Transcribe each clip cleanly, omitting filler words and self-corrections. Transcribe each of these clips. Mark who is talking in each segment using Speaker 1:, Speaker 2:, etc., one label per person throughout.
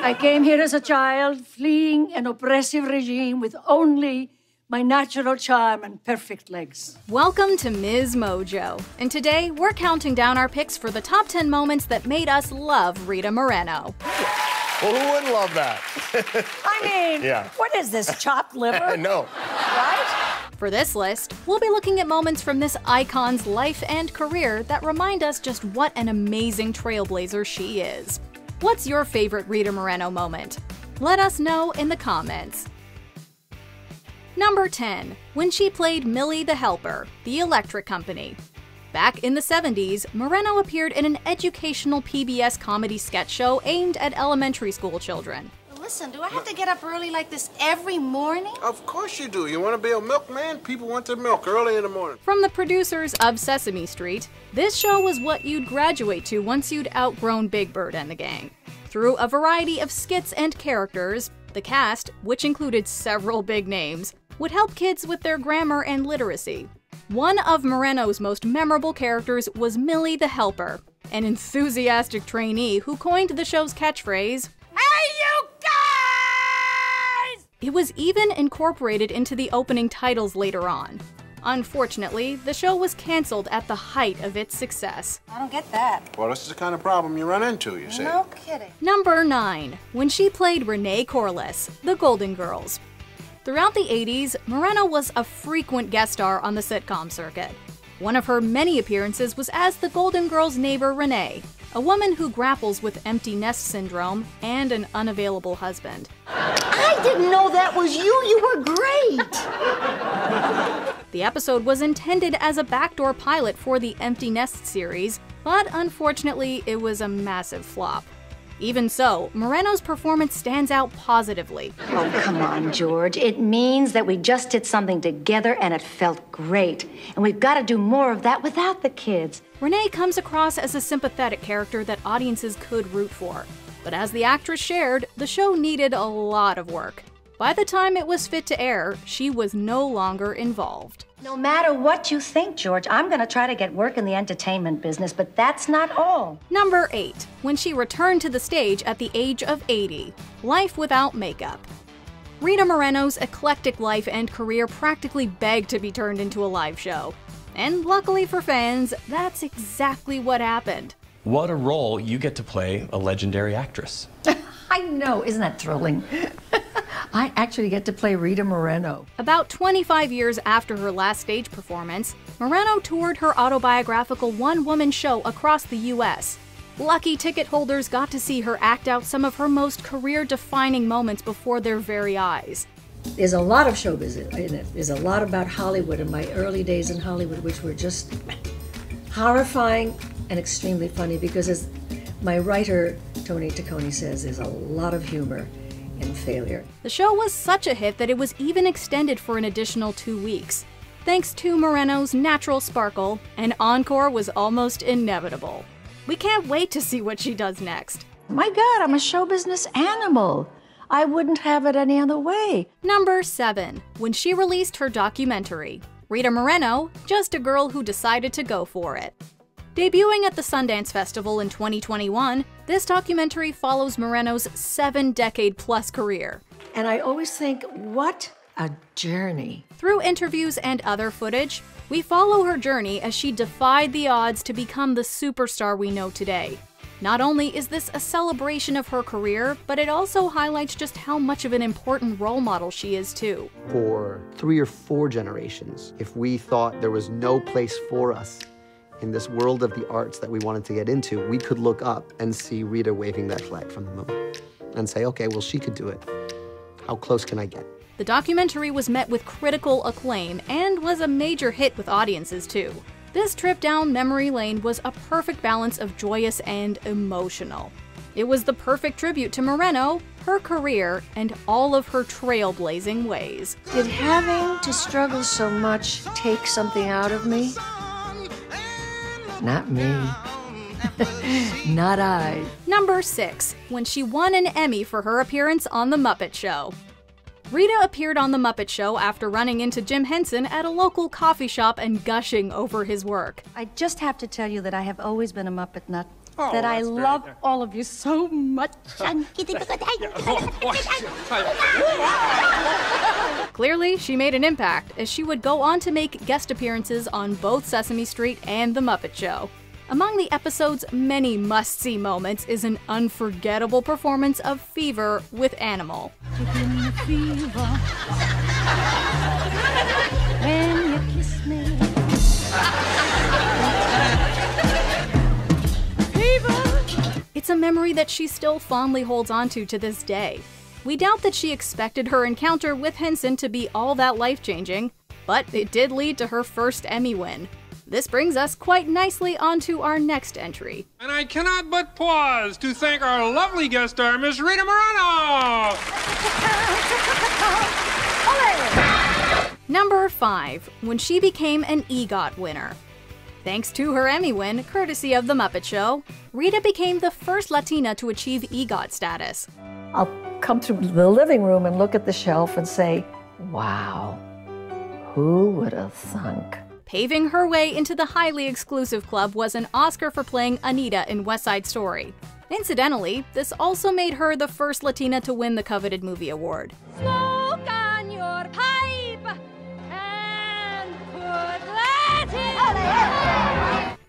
Speaker 1: I came here as a child, fleeing an oppressive regime with only my natural charm and perfect legs.
Speaker 2: Welcome to MsMojo, and today we're counting down our picks for the top 10 moments that made us love Rita Moreno.
Speaker 3: Well, who wouldn't love that?
Speaker 1: I mean,
Speaker 3: Yeah.
Speaker 1: What is this, chopped liver?
Speaker 3: No.
Speaker 1: Right?
Speaker 2: For this list, we'll be looking at moments from this icon's life and career that remind us just what an amazing trailblazer she is. What's your favorite Rita Moreno moment? Let us know in the comments. Number 10. When she played Millie the Helper, the electric company. Back in the 70s, Moreno appeared in an educational PBS comedy sketch show aimed at elementary school children.
Speaker 4: Listen, do I have to get up early like this every morning?
Speaker 5: Of course you do. You want to be a milkman? People want their milk early in the morning.
Speaker 2: From the producers of Sesame Street, this show was what you'd graduate to once you'd outgrown Big Bird and the gang. Through a variety of skits and characters, the cast, which included several big names, would help kids with their grammar and literacy. One of Moreno's most memorable characters was Millie the Helper, an enthusiastic trainee who coined the show's catchphrase, "Hey, you guys!" It was even incorporated into the opening titles later on. Unfortunately, the show was canceled at the height of its success.
Speaker 4: I don't get that.
Speaker 5: Well, this is the kind of problem you run into, you see.
Speaker 4: No kidding.
Speaker 2: Number 9. When she played Renee Corliss, the Golden Girls. Throughout the 80s, Moreno was a frequent guest star on the sitcom circuit. One of her many appearances was as the Golden Girls' neighbor Renee, a woman who grapples with empty nest syndrome and an unavailable husband.
Speaker 1: I didn't know that was you. You were great.
Speaker 2: The episode was intended as a backdoor pilot for the Empty Nest series, but unfortunately, it was a massive flop. Even so, Moreno's performance stands out positively.
Speaker 6: Oh, come on, George. It means that we just did something together and it felt great. And we've got to do more of that without the kids.
Speaker 2: Renee comes across as a sympathetic character that audiences could root for. But as the actress shared, the show needed a lot of work. By the time it was fit to air, she was no longer involved.
Speaker 6: No matter what you think, George, I'm going to try to get work in the entertainment business, but that's not all.
Speaker 2: Number 8. When she returned to the stage at the age of 80, Life Without Makeup. Rita Moreno's eclectic life and career practically begged to be turned into a live show. And luckily for fans, that's exactly what happened.
Speaker 7: What a role you get to play a legendary actress.
Speaker 1: I know, isn't that thrilling? I actually get to play Rita Moreno.
Speaker 2: About 25 years after her last stage performance, Moreno toured her autobiographical one-woman show across the U.S. Lucky ticket holders got to see her act out some of her most career-defining moments before their very eyes.
Speaker 1: There's a lot of showbiz in it. There's a lot about Hollywood and my early days in Hollywood, which were just horrifying and extremely funny because, as my writer, Tony Taccone, says, there's a lot of humor in failure.
Speaker 2: The show was such a hit that it was even extended for an additional 2 weeks. Thanks to Moreno's natural sparkle, an encore was almost inevitable. We can't wait to see what she does next.
Speaker 1: My God, I'm a show business animal. I wouldn't have it any other way.
Speaker 2: Number 7. When she released her documentary, Rita Moreno, Just a Girl Who Decided to Go For It. Debuting at the Sundance Festival in 2021, this documentary follows Moreno's 7-decade-plus career.
Speaker 1: And I always think, what a journey.
Speaker 2: Through interviews and other footage, we follow her journey as she defied the odds to become the superstar we know today. Not only is this a celebration of her career, but it also highlights just how much of an important role model she is too.
Speaker 8: For 3 or 4 generations, if we thought there was no place for us in this world of the arts that we wanted to get into, we could look up and see Rita waving that flag from the moon and say, okay, well, she could do it. How close can I get?
Speaker 2: The documentary was met with critical acclaim and was a major hit with audiences too. This trip down memory lane was a perfect balance of joyous and emotional. It was the perfect tribute to Moreno, her career, and all of her trailblazing ways.
Speaker 1: Did having to struggle so much take something out of me? Not me. Not I.
Speaker 2: Number 6. When she won an Emmy for her appearance on The Muppet Show. Rita appeared on The Muppet Show after running into Jim Henson at a local coffee shop and gushing over his work.
Speaker 6: I just have to tell you that I have always been a Muppet nut.
Speaker 9: that I love all of you so much.
Speaker 2: Clearly, she made an impact, as she would go on to make guest appearances on both Sesame Street and The Muppet Show. Among the episode's many must-see moments is an unforgettable performance of Fever with Animal.
Speaker 9: When you kiss me.
Speaker 2: It's a memory that she still fondly holds onto to this day. We doubt that she expected her encounter with Henson to be all that life-changing, but it did lead to her first Emmy win. This brings us quite nicely onto our next entry.
Speaker 10: And I cannot but pause to thank our lovely guest star, Miss Rita Moreno!
Speaker 2: Number 5, when she became an EGOT winner. Thanks to her Emmy win, courtesy of The Muppet Show, Rita became the first Latina to achieve EGOT status.
Speaker 1: I'll come through the living room and look at the shelf and say, wow, who would have thunk?
Speaker 2: Paving her way into the highly exclusive club was an Oscar for playing Anita in West Side Story. Incidentally, this also made her the first Latina to win the coveted movie award.
Speaker 9: Smoke on your pipe and put Latin.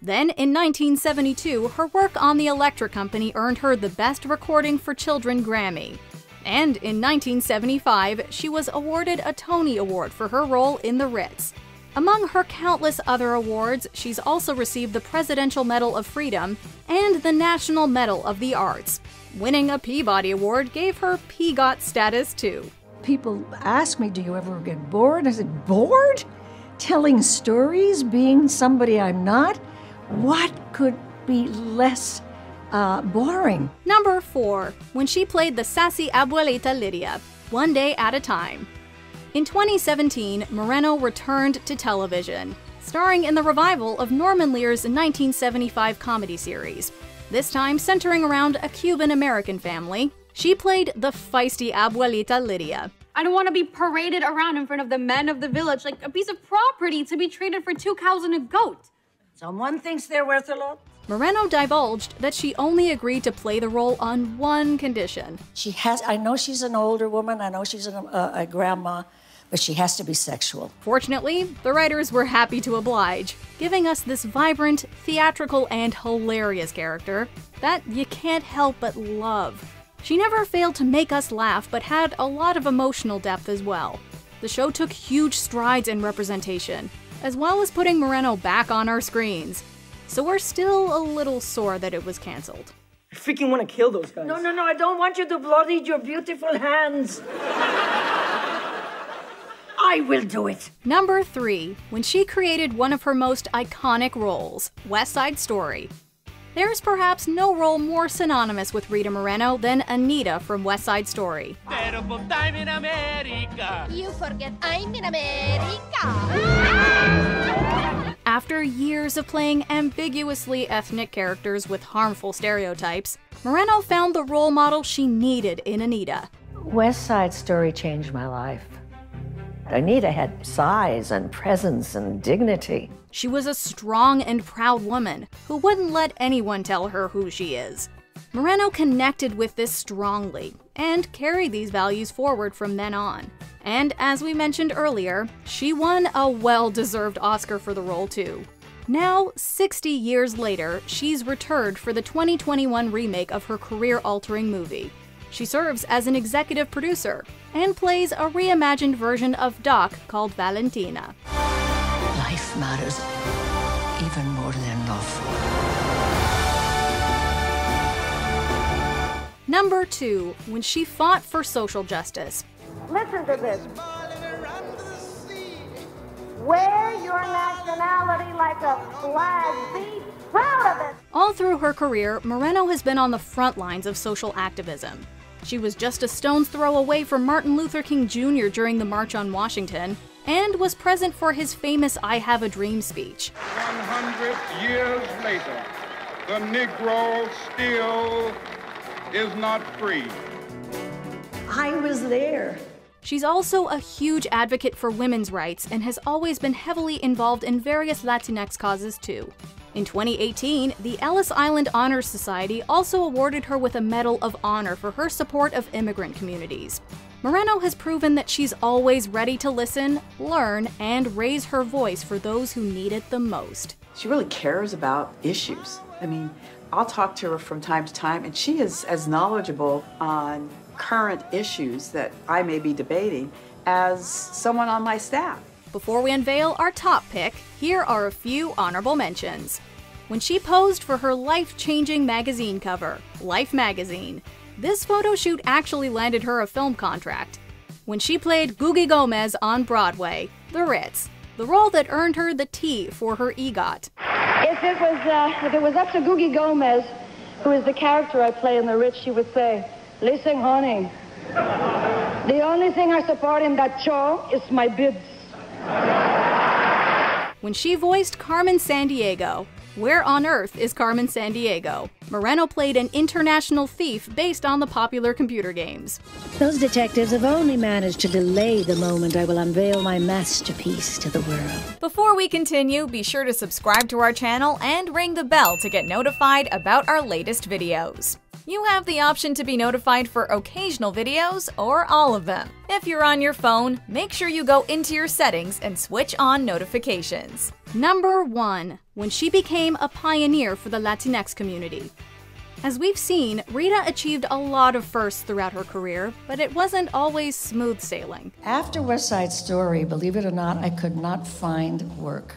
Speaker 2: Then, in 1972, her work on The Electric Company earned her the Best Recording for Children Grammy. And in 1975, she was awarded a Tony Award for her role in The Ritz. Among her countless other awards, she's also received the Presidential Medal of Freedom and the National Medal of the Arts. Winning a Peabody Award gave her PGOT status too.
Speaker 1: People ask me, do you ever get bored? I said, bored? Telling stories, being somebody I'm not? What could be less boring?
Speaker 2: Number 4, when she played the sassy Abuelita Lydia, One Day at a Time. In 2017, Moreno returned to television, starring in the revival of Norman Lear's 1975 comedy series. This time centering around a Cuban-American family, she played the feisty Abuelita Lydia.
Speaker 11: I don't want to be paraded around in front of the men of the village like a piece of property to be traded for 2 cows and a goat.
Speaker 1: Someone thinks they're worth a lot.
Speaker 2: Moreno divulged that she only agreed to play the role on one condition.
Speaker 1: I know she's an older woman, I know she's a grandma, but she has to be sexual.
Speaker 2: Fortunately, the writers were happy to oblige, giving us this vibrant, theatrical, and hilarious character that you can't help but love. She never failed to make us laugh, but had a lot of emotional depth as well. The show took huge strides in representation, as well as putting Moreno back on our screens. So we're still a little sore that it was canceled.
Speaker 12: I freaking want to kill those guys.
Speaker 1: No, I don't want you to bloody your beautiful hands. I will do it.
Speaker 2: Number 3, when she created one of her most iconic roles, West Side Story. There's perhaps no role more synonymous with Rita Moreno than Anita from West Side Story.
Speaker 13: Terrible time in America.
Speaker 9: You forget I'm in America.
Speaker 2: After years of playing ambiguously ethnic characters with harmful stereotypes, Moreno found the role model she needed in Anita.
Speaker 1: West Side Story changed my life. Anita had size and presence and dignity.
Speaker 2: She was a strong and proud woman who wouldn't let anyone tell her who she is. Moreno connected with this strongly and carried these values forward from then on. And as we mentioned earlier, she won a well-deserved Oscar for the role too. Now, 60 years later, she's returned for the 2021 remake of her career-altering movie. She serves as an executive producer and plays a reimagined version of Doc called Valentina.
Speaker 14: Life matters even more than love.
Speaker 2: Number 2, when she fought for social justice.
Speaker 15: Listen to this. Wear your nationality like a flag. Be proud of it.
Speaker 2: All through her career, Moreno has been on the front lines of social activism. She was just a stone's throw away from Martin Luther King Jr. during the March on Washington, and was present for his famous I Have a Dream speech.
Speaker 5: 100 years later, the Negro still is not free.
Speaker 1: I was there.
Speaker 2: She's also a huge advocate for women's rights and has always been heavily involved in various Latinx causes too. In 2018, the Ellis Island Honor Society also awarded her with a Medal of Honor for her support of immigrant communities. Moreno has proven that she's always ready to listen, learn, and raise her voice for those who need it the most.
Speaker 16: She really cares about issues. I mean, I'll talk to her from time to time, and she is as knowledgeable on current issues that I may be debating as someone on my staff.
Speaker 2: Before we unveil our top pick, here are a few honorable mentions. When she posed for her life-changing magazine cover, Life magazine, this photo shoot actually landed her a film contract. When she played Googie Gomez on Broadway, The Ritz, the role that earned her the T for her EGOT.
Speaker 15: If it was up to Googie Gomez, who is the character I play in The Ritz, she would say, "Listen, honey, the only thing I support in that show is my bibs."
Speaker 2: When she voiced Carmen Sandiego, Where on Earth is Carmen Sandiego? Moreno played an international thief based on the popular computer games.
Speaker 1: Those detectives have only managed to delay the moment I will unveil my masterpiece to the world.
Speaker 2: Before we continue, be sure to subscribe to our channel and ring the bell to get notified about our latest videos. You have the option to be notified for occasional videos or all of them. If you're on your phone, make sure you go into your settings and switch on notifications. Number 1. When she became a pioneer for the Latinx community. As we've seen, Rita achieved a lot of firsts throughout her career, but it wasn't always smooth sailing.
Speaker 1: After West Side Story, believe it or not, I could not find work.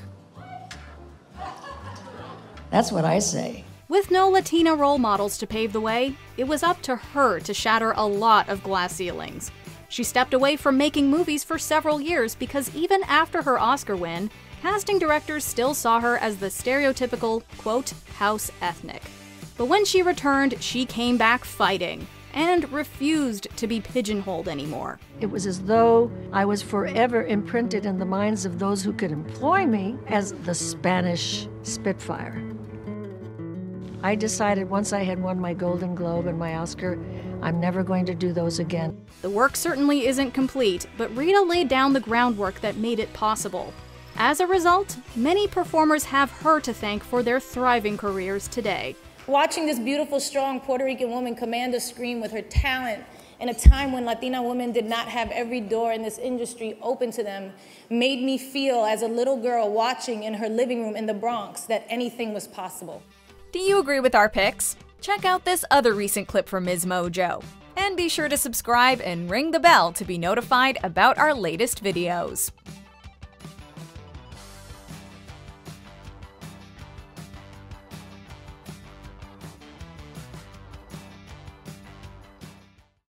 Speaker 1: That's what I say.
Speaker 2: With no Latina role models to pave the way, it was up to her to shatter a lot of glass ceilings. She stepped away from making movies for several years because even after her Oscar win, casting directors still saw her as the stereotypical, quote, house ethnic. But when she returned, she came back fighting and refused to be pigeonholed anymore.
Speaker 1: It was as though I was forever imprinted in the minds of those who could employ me as the Spanish Spitfire. I decided once I had won my Golden Globe and my Oscar, I'm never going to do those again.
Speaker 2: The work certainly isn't complete, but Rita laid down the groundwork that made it possible. As a result, many performers have her to thank for their thriving careers today.
Speaker 17: Watching this beautiful, strong Puerto Rican woman command a screen with her talent in a time when Latina women did not have every door in this industry open to them made me feel, as a little girl watching in her living room in the Bronx, that anything was possible.
Speaker 2: Do you agree with our picks? Check out this other recent clip from MsMojo. And be sure to subscribe and ring the bell to be notified about our latest videos.